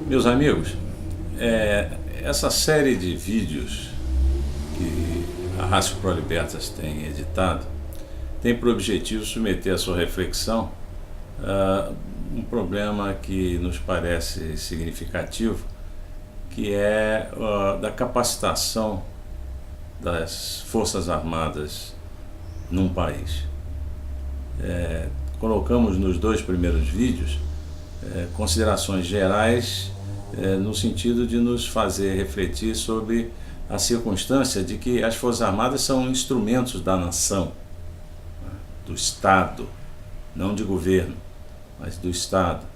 Meus amigos, essa série de vídeos que a Rácio Pro Libertas tem editado tem por objetivo submeter a sua reflexão um problema que nos parece significativo, que é da capacitação das Forças Armadas num país. Colocamos nos dois primeiros vídeos considerações gerais no sentido de nos fazer refletir sobre a circunstância de que as Forças Armadas são instrumentos da nação, do Estado, não de governo, mas do Estado.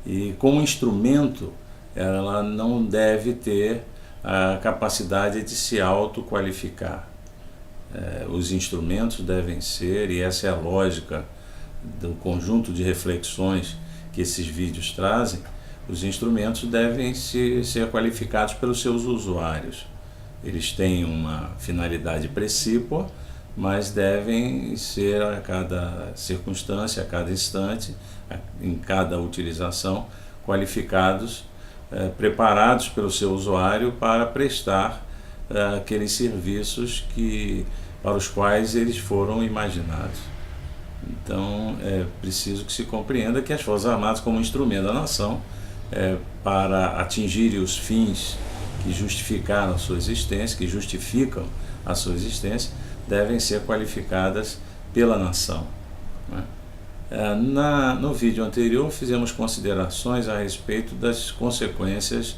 E como instrumento, ela não deve ter a capacidade de se autoqualificar. Os instrumentos devem ser, e essa é a lógica do conjunto de reflexões que esses vídeos trazem, os instrumentos devem ser qualificados pelos seus usuários. Eles têm uma finalidade precípua, mas devem ser a cada circunstância, a cada instante, em cada utilização, qualificados, preparados pelo seu usuário para prestar aqueles serviços para os quais eles foram imaginados. Então é preciso que se compreenda que as Forças Armadas, como instrumento da nação, para atingirem os fins que justificaram a sua existência, que justificam a sua existência, devem ser qualificadas pela nação. No vídeo anterior fizemos considerações a respeito das consequências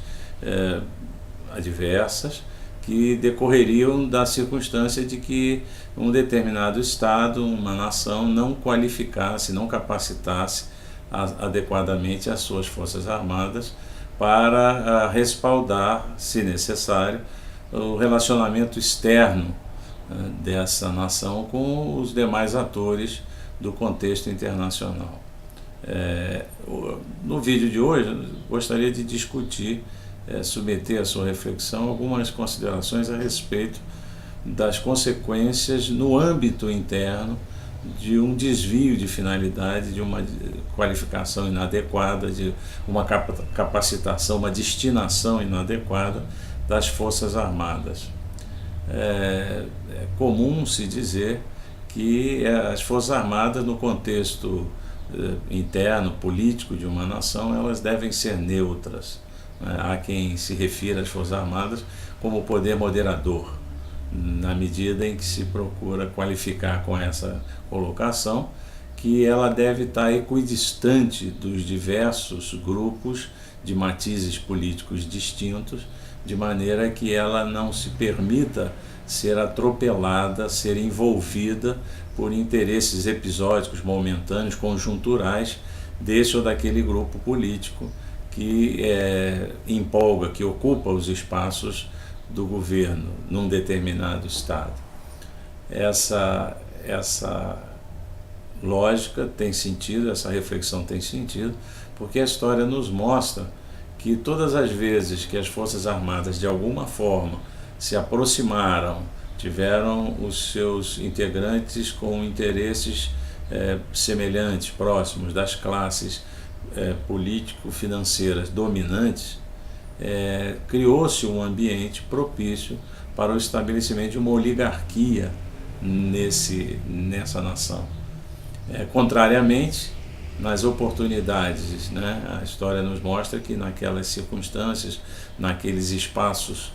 adversas que decorreriam da circunstância de que um determinado Estado, uma nação, não qualificasse, não capacitasse adequadamente as suas Forças Armadas para respaldar, se necessário, o relacionamento externo dessa nação com os demais atores do contexto internacional. No vídeo de hoje, gostaria de discutir, submeter à sua reflexão algumas considerações a respeito das consequências no âmbito interno de um desvio de finalidade, de uma qualificação inadequada, de uma capacitação, uma destinação inadequada das Forças Armadas. É comum se dizer que as Forças Armadas, no contexto interno, político de uma nação, elas devem ser neutras. Há quem se refira às Forças Armadas como poder moderador, na medida em que se procura qualificar com essa colocação que ela deve estar equidistante dos diversos grupos de matizes políticos distintos, de maneira que ela não se permita ser atropelada, ser envolvida por interesses episódicos, momentâneos, conjunturais desse ou daquele grupo político que empolga, que ocupa os espaços do governo num determinado Estado. Essa lógica tem sentido, essa reflexão tem sentido, porque a história nos mostra que todas as vezes que as Forças Armadas de alguma forma se aproximaram, tiveram os seus integrantes com interesses semelhantes, próximos das classes político-financeiras dominantes, criou-se um ambiente propício para o estabelecimento de uma oligarquia nessa nação. Contrariamente, nas oportunidades, a história nos mostra que naquelas circunstâncias, naqueles espaços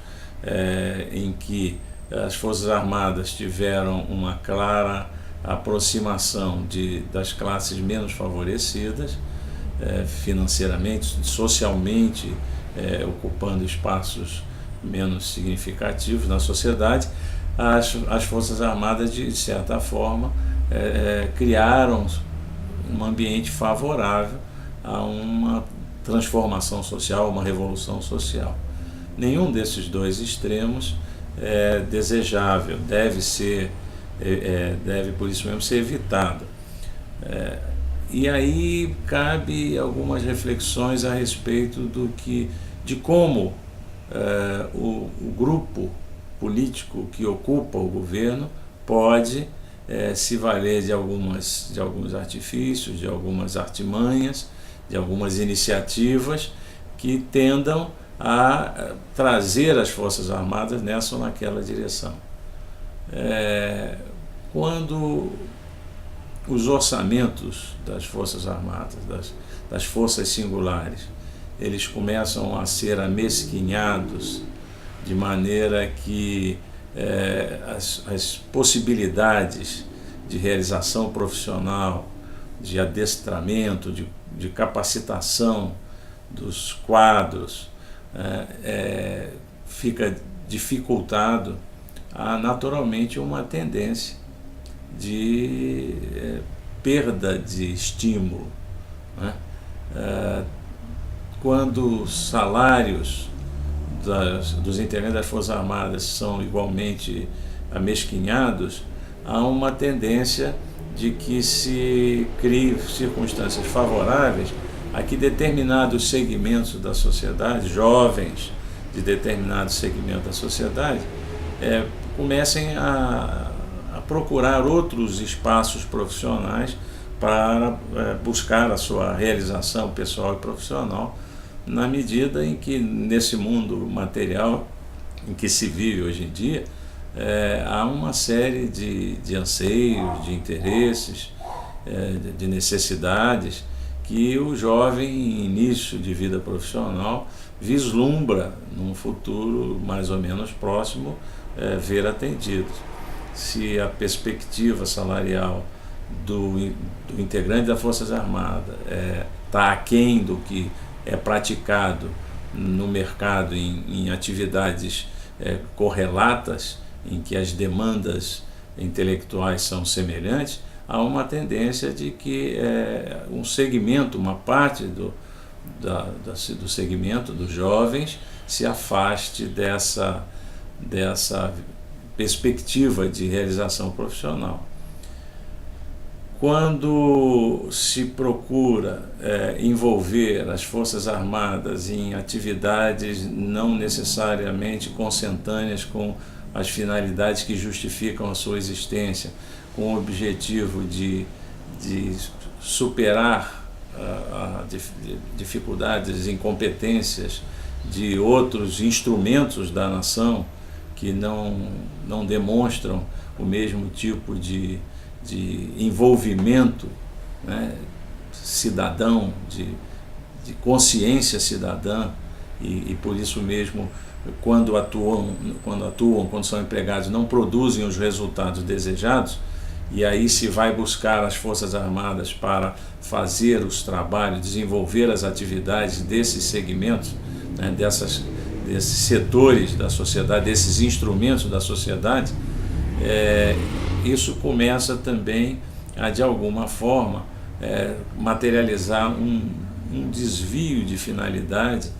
em que as Forças Armadas tiveram uma clara aproximação das classes menos favorecidas, financeiramente, socialmente, ocupando espaços menos significativos na sociedade, as Forças Armadas, de certa forma, criaram um ambiente favorável a uma transformação social, uma revolução social. Nenhum desses dois extremos é desejável, deve por isso mesmo ser evitado. E aí cabe algumas reflexões a respeito de como o grupo político que ocupa o governo pode se valer de alguns artifícios, de algumas artimanhas, de algumas iniciativas que tendam a trazer as Forças Armadas nessa ou naquela direção. Quando os orçamentos das Forças Armadas, das forças singulares, eles começam a ser amesquinhados de maneira que as possibilidades de realização profissional, de adestramento, de capacitação dos quadros, fica dificultado, há naturalmente uma tendência de perda de estímulo, né? Quando os salários dos integrantes das Forças Armadas são igualmente amesquinhados, há uma tendência de que se criem circunstâncias favoráveis a que determinados segmentos da sociedade, jovens de determinados segmentos da sociedade, comecem a procurar outros espaços profissionais para buscar a sua realização pessoal e profissional, na medida em que, nesse mundo material em que se vive hoje em dia, há uma série de anseios, de interesses, de necessidades que o jovem em início de vida profissional vislumbra num futuro mais ou menos próximo ver atendidos. Se a perspectiva salarial do integrante das Forças Armadas está aquém do que é praticado no mercado em atividades correlatas, em que as demandas intelectuais são semelhantes, há uma tendência de que um segmento, uma parte do segmento dos jovens se afaste dessa perspectiva de realização profissional. Quando se procura envolver as Forças Armadas em atividades não necessariamente consentâneas com as finalidades que justificam a sua existência, com o objetivo de superar dificuldades, incompetências de outros instrumentos da nação que não demonstram o mesmo tipo de envolvimento, né, cidadão, de consciência cidadã, e por isso mesmo, quando são empregados, não produzem os resultados desejados, e aí se vai buscar as Forças Armadas para fazer os trabalhos, desenvolver as atividades desses segmentos, né, desses setores da sociedade, desses instrumentos da sociedade. Isso começa também a, de alguma forma, materializar um desvio de finalidade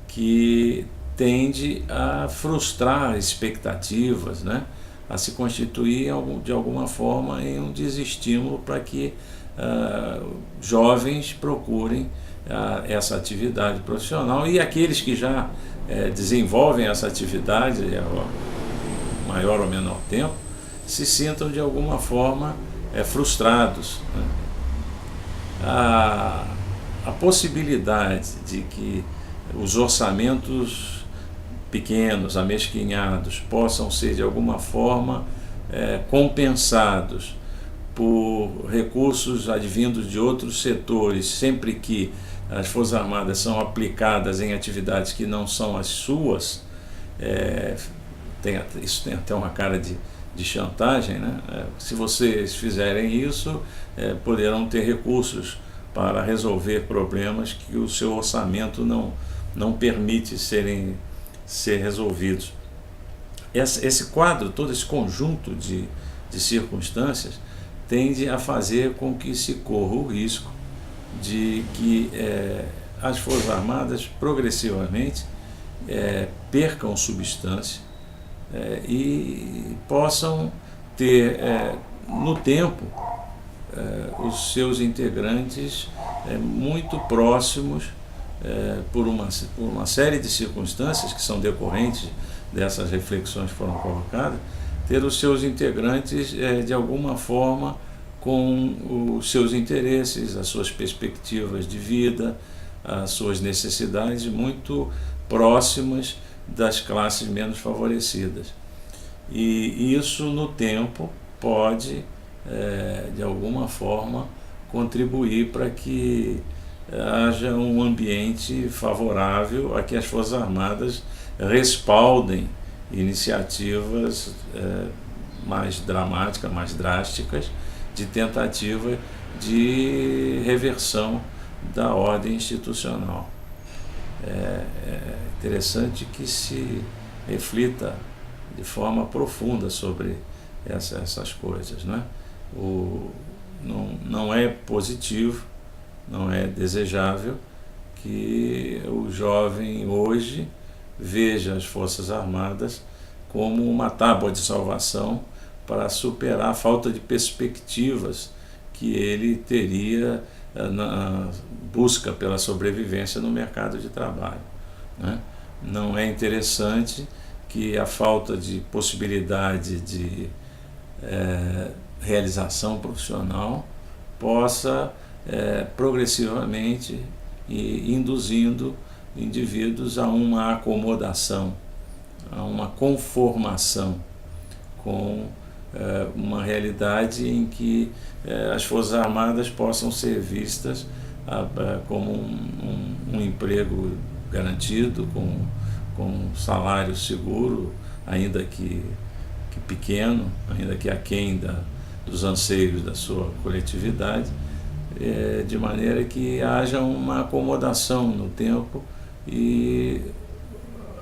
que tende a frustrar expectativas, né? A se constituir de alguma forma em um desestímulo para que jovens procurem essa atividade profissional, e aqueles que já desenvolvem essa atividade maior ou menor tempo se sintam de alguma forma frustrados, né? A possibilidade de que os orçamentos pequenos, amesquinhados, possam ser de alguma forma compensados por recursos advindos de outros setores, sempre que as Forças Armadas são aplicadas em atividades que não são as suas, isso tem até uma cara de chantagem, né? Se vocês fizerem isso, poderão ter recursos para resolver problemas que o seu orçamento não permite ser resolvidos. Esse quadro, todo esse conjunto de circunstâncias, tende a fazer com que se corra o risco de que as Forças Armadas progressivamente percam substância e possam ter no tempo os seus integrantes muito próximos, por uma série de circunstâncias que são decorrentes dessas reflexões que foram colocadas, ter os seus integrantes de alguma forma com os seus interesses, as suas perspectivas de vida, as suas necessidades muito próximas das classes menos favorecidas. E isso, no tempo, pode, de alguma forma, contribuir para que haja um ambiente favorável a que as Forças Armadas respaldem iniciativas mais dramáticas, mais drásticas, de tentativa de reversão da ordem institucional. É interessante que se reflita de forma profunda sobre essas coisas, né? Não é positivo, não é desejável que o jovem hoje veja as Forças Armadas como uma tábua de salvação para superar a falta de perspectivas que ele teria na busca pela sobrevivência no mercado de trabalho, né? Não é interessante que a falta de possibilidade de realização profissional possa progressivamente ir induzindo indivíduos a uma acomodação, a uma conformação com uma realidade em que as Forças Armadas possam ser vistas como um emprego garantido, com um salário seguro, ainda que pequeno, ainda que aquém dos anseios da sua coletividade, de maneira que haja uma acomodação no tempo e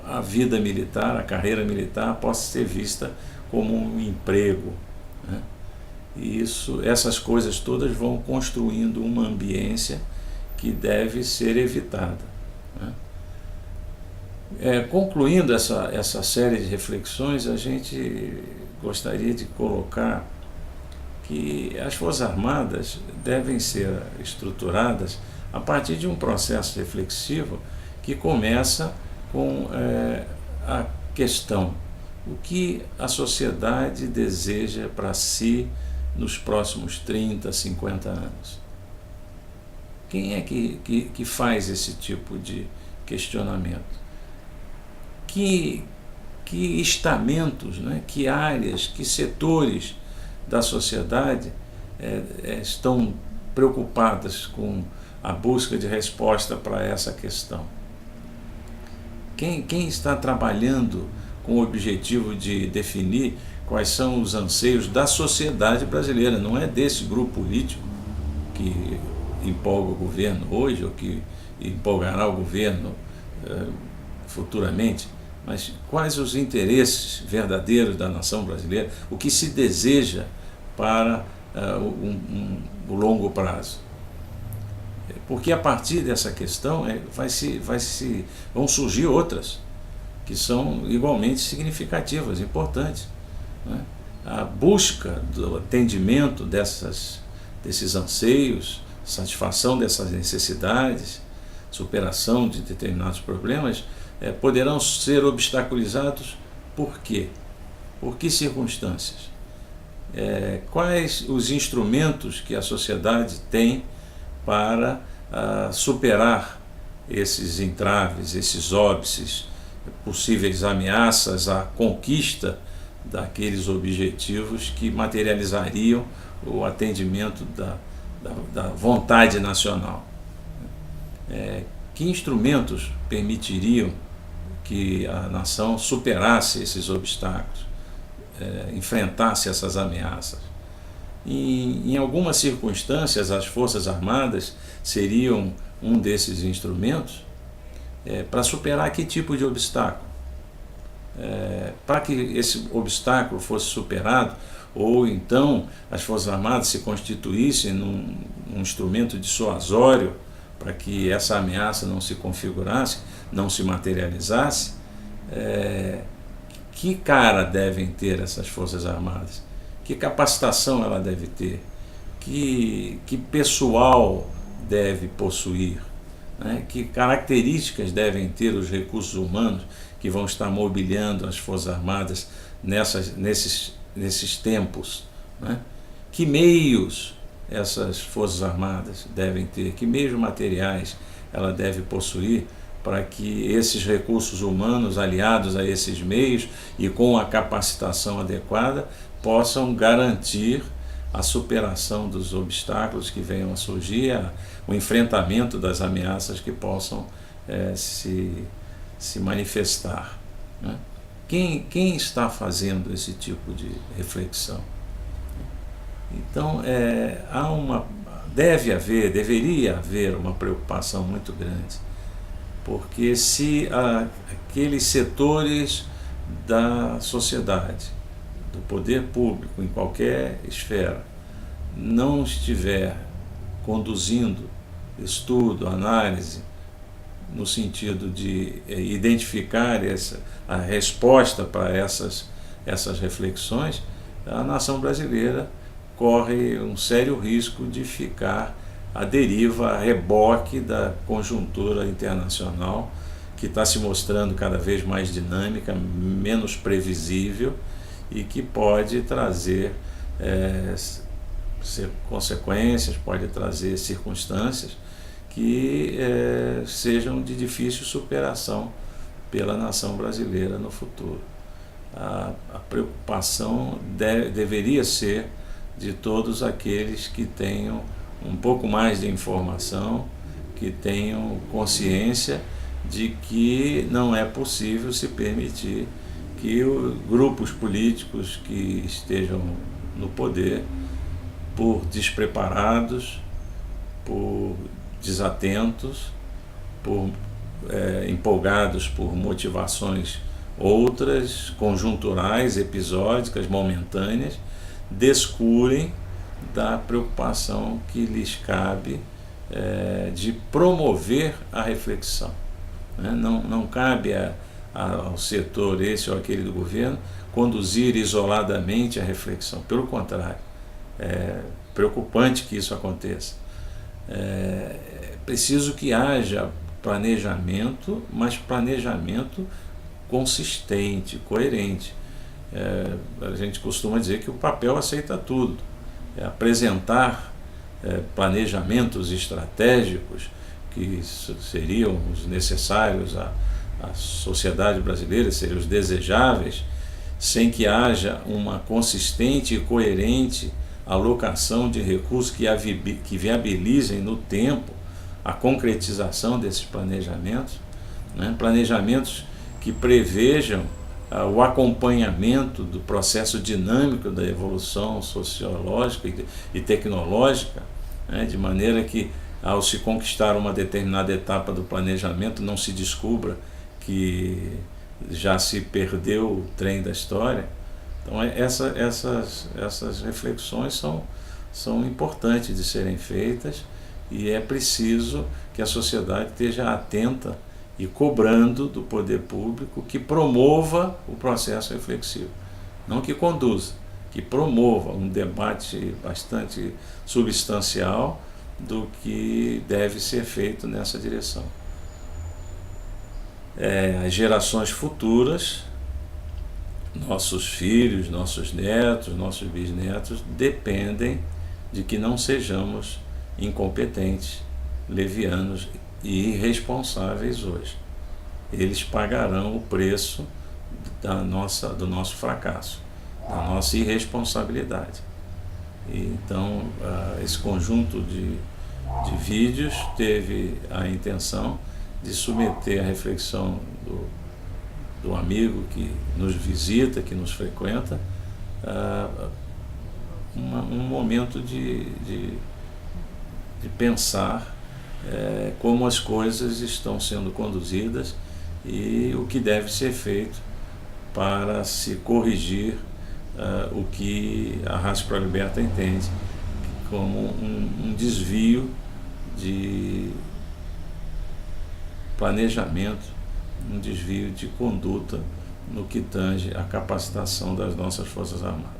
a vida militar, a carreira militar possa ser vista como um emprego, né? E essas coisas todas vão construindo uma ambiência que deve ser evitada, né? Concluindo essa série de reflexões, a gente gostaria de colocar que as Forças Armadas devem ser estruturadas a partir de um processo reflexivo que começa com a questão: o que a sociedade deseja para si nos próximos 30, 50 anos? Quem é que faz esse tipo de questionamento? Que estamentos, né, que áreas, que setores da sociedade estão preocupadas com a busca de resposta para essa questão? Quem está trabalhando com o objetivo de definir quais são os anseios da sociedade brasileira? Não é desse grupo político que empolga o governo hoje ou que empolgará o governo futuramente, mas quais os interesses verdadeiros da nação brasileira, o que se deseja para o longo prazo. Porque a partir dessa questão vão surgir outras que são igualmente significativas, importantes, né? A busca do atendimento desses anseios, satisfação dessas necessidades, superação de determinados problemas, poderão ser obstaculizados por quê? Por que circunstâncias? Quais os instrumentos que a sociedade tem para superar esses entraves, esses óbices, possíveis ameaças à conquista daqueles objetivos que materializariam o atendimento da vontade nacional? Que instrumentos permitiriam que a nação superasse esses obstáculos, enfrentasse essas ameaças? Em algumas circunstâncias, as Forças Armadas seriam um desses instrumentos para superar que tipo de obstáculo? Para que esse obstáculo fosse superado, ou então as Forças Armadas se constituíssem num instrumento dissuasório para que essa ameaça não se configurasse, não se materializasse, que cara devem ter essas Forças Armadas? Que capacitação ela deve ter? Que pessoal deve possuir? Né? Que características devem ter os recursos humanos que vão estar mobiliando as Forças Armadas nesses tempos? Né? Que meios essas Forças Armadas devem ter? Que meios materiais ela deve possuir para que esses recursos humanos, aliados a esses meios e com a capacitação adequada, possam garantir a superação dos obstáculos que venham a surgir, o enfrentamento das ameaças que possam se manifestar, né? Quem está fazendo esse tipo de reflexão? Então, deveria haver uma preocupação muito grande, porque se aqueles setores da sociedade, do poder público, em qualquer esfera, não estiver conduzindo estudo, análise, no sentido de identificar a resposta para essas reflexões, a nação brasileira corre um sério risco de ficar à deriva, a reboque da conjuntura internacional, que está se mostrando cada vez mais dinâmica, menos previsível e que pode trazer consequências, pode trazer circunstâncias que sejam de difícil superação pela nação brasileira no futuro. A preocupação deveria ser de todos aqueles que tenham um pouco mais de informação, que tenham consciência de que não é possível se permitir que grupos políticos que estejam no poder, por despreparados, por desatentos, empolgados por motivações outras, conjunturais, episódicas, momentâneas, descurem da preocupação que lhes cabe de promover a reflexão. Não cabe ao setor esse ou aquele do governo conduzir isoladamente a reflexão. Pelo contrário, é preocupante que isso aconteça. É preciso que haja planejamento, mas planejamento consistente, coerente. A gente costuma dizer que o papel aceita tudo. Apresentar planejamentos estratégicos que seriam os necessários à sociedade brasileira, seriam os desejáveis, sem que haja uma consistente e coerente alocação de recursos que viabilizem no tempo a concretização desses planejamentos, né? Planejamentos que prevejam o acompanhamento do processo dinâmico da evolução sociológica e tecnológica, né? De maneira que, ao se conquistar uma determinada etapa do planejamento, não se descubra que já se perdeu o trem da história. Então, essas reflexões são importantes de serem feitas, e é preciso que a sociedade esteja atenta e cobrando do poder público que promova o processo reflexivo. Não que conduza, que promova um debate bastante substancial do que deve ser feito nessa direção. As gerações futuras, nossos filhos, nossos netos, nossos bisnetos, dependem de que não sejamos incompetentes, levianos e irresponsáveis hoje. Eles pagarão o preço do nosso fracasso, da nossa irresponsabilidade. Então, esse conjunto de vídeos teve a intenção de submeter a reflexão do amigo que nos visita, que nos frequenta, um momento de pensar como as coisas estão sendo conduzidas e o que deve ser feito para se corrigir o que a Raça Pro Liberta entende como um desvio de planejamento, um desvio de conduta no que tange à capacitação das nossas Forças Armadas.